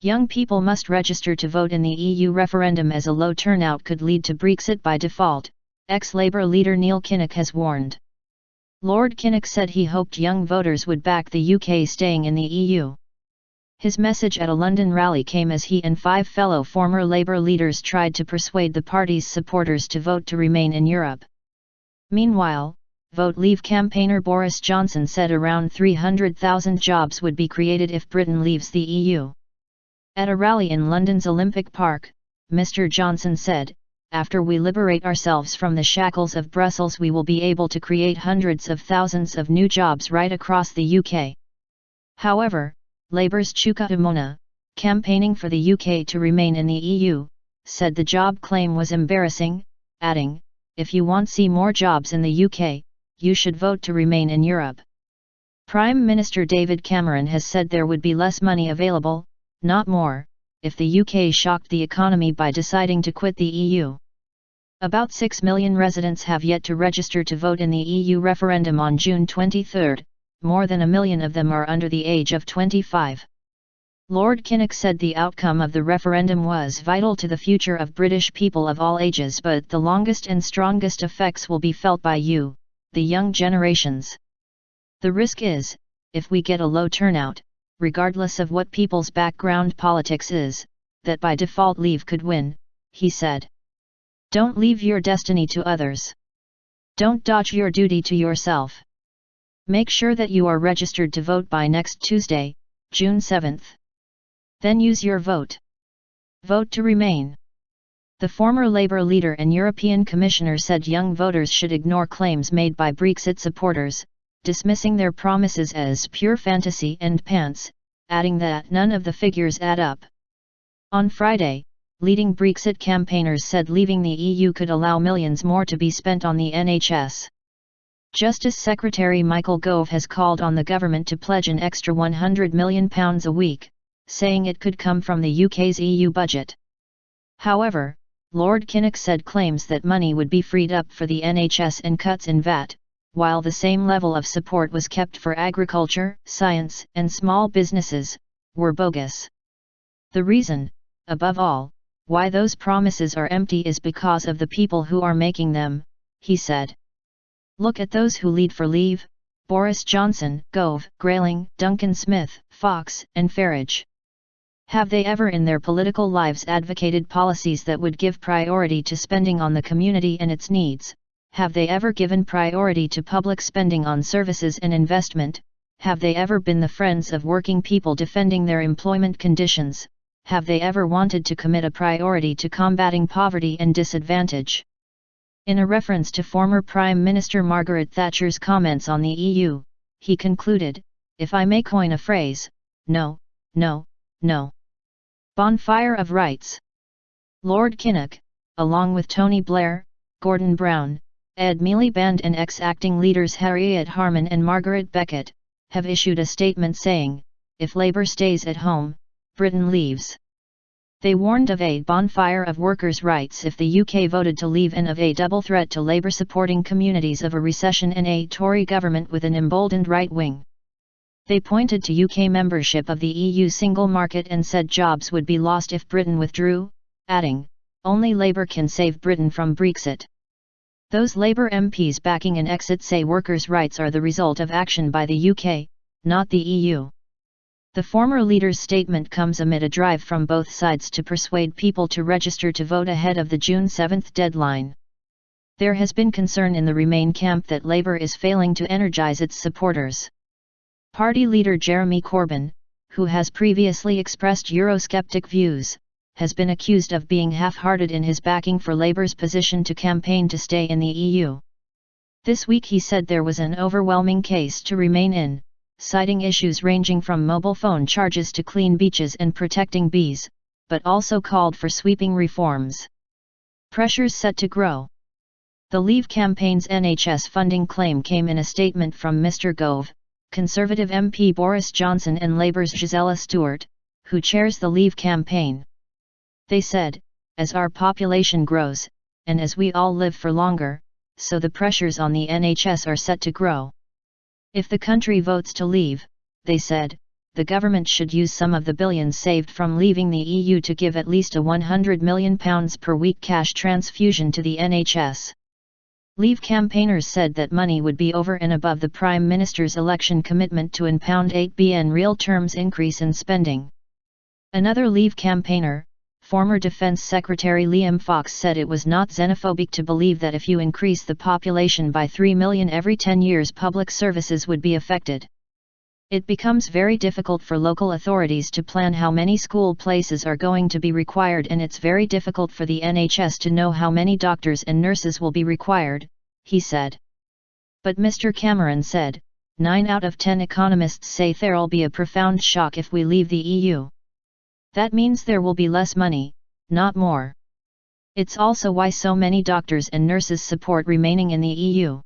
Young people must register to vote in the EU referendum as a low turnout could lead to Brexit by default, ex-Labour leader Neil Kinnock has warned. Lord Kinnock said he hoped young voters would back the UK staying in the EU. His message at a London rally came as he and 5 fellow former Labour leaders tried to persuade the party's supporters to vote to remain in Europe. Meanwhile, Vote Leave campaigner Boris Johnson said around 300,000 jobs would be created if Britain leaves the EU. At a rally in London's Olympic Park, Mr. Johnson said, "After we liberate ourselves from the shackles of Brussels, we will be able to create hundreds of thousands of new jobs right across the UK." However, Labour's Chuka Umunna, campaigning for the UK to remain in the EU, said the job claim was embarrassing, adding, "If you want to see more jobs in the UK, you should vote to remain in Europe." Prime Minister David Cameron has said there would be less money available, not more, if the UK shocked the economy by deciding to quit the EU. About 6 million residents have yet to register to vote in the EU referendum on June 23, more than 1 million of them are under the age of 25. Lord Kinnock said the outcome of the referendum was vital to the future of British people of all ages, but the longest and strongest effects will be felt by you, the young generations. The risk is, if we get a low turnout, regardless of what people's background politics is, that by default Leave could win, he said. Don't leave your destiny to others. Don't dodge your duty to yourself. Make sure that you are registered to vote by next Tuesday, June 7. Then use your vote. Vote to remain. The former Labour leader and European Commissioner said young voters should ignore claims made by Brexit supporters, dismissing their promises as pure fantasy and pants, adding that none of the figures add up. On Friday, leading Brexit campaigners said leaving the EU could allow millions more to be spent on the NHS. Justice Secretary Michael Gove has called on the government to pledge an extra £100 million a week, saying it could come from the UK's EU budget. However, Lord Kinnock said claims that money would be freed up for the NHS and cuts in VAT, while the same level of support was kept for agriculture, science, and small businesses, were bogus. The reason, above all, why those promises are empty is because of the people who are making them, he said. Look at those who lead for Leave: Boris Johnson, Gove, Grayling, Duncan Smith, Fox, and Farage. Have they ever in their political lives advocated policies that would give priority to spending on the community and its needs? Have they ever given priority to public spending on services and investment? Have they ever been the friends of working people defending their employment conditions? Have they ever wanted to commit a priority to combating poverty and disadvantage? In a reference to former Prime Minister Margaret Thatcher's comments on the EU, he concluded, "If I may coin a phrase, no, no, no. Bonfire of rights." Lord Kinnock, along with Tony Blair, Gordon Brown, Ed Miliband and ex-acting leaders Harriet Harman and Margaret Beckett, have issued a statement saying, if Labour stays at home, Britain leaves. They warned of a bonfire of workers' rights if the UK voted to leave and of a double threat to Labour supporting communities of a recession and a Tory government with an emboldened right wing. They pointed to UK membership of the EU single market and said jobs would be lost if Britain withdrew, adding, only Labour can save Britain from Brexit. Those Labour MPs backing an exit say workers' rights are the result of action by the UK, not the EU. The former leader's statement comes amid a drive from both sides to persuade people to register to vote ahead of the June 7 deadline. There has been concern in the Remain camp that Labour is failing to energise its supporters. Party leader Jeremy Corbyn, who has previously expressed Eurosceptic views, has been accused of being half-hearted in his backing for Labour's position to campaign to stay in the EU. This week he said there was an overwhelming case to remain in, citing issues ranging from mobile phone charges to clean beaches and protecting bees, but also called for sweeping reforms. Pressures set to grow. The Leave campaign's NHS funding claim came in a statement from Mr. Gove, Conservative MP Boris Johnson and Labour's Gisela Stewart, who chairs the Leave campaign. They said, as our population grows, and as we all live for longer, so the pressures on the NHS are set to grow. If the country votes to leave, they said, the government should use some of the billions saved from leaving the EU to give at least a £100 million per week cash transfusion to the NHS. Leave campaigners said that money would be over and above the Prime Minister's election commitment to £8 real terms increase in spending. Another Leave campaigner, former Defence Secretary Liam Fox, said it was not xenophobic to believe that if you increase the population by 3 million every 10 years, public services would be affected. It becomes very difficult for local authorities to plan how many school places are going to be required, and it's very difficult for the NHS to know how many doctors and nurses will be required, he said. But Mr. Cameron said, 9 out of 10 economists say there'll be a profound shock if we leave the EU. That means there will be less money, not more. It's also why so many doctors and nurses support remaining in the EU.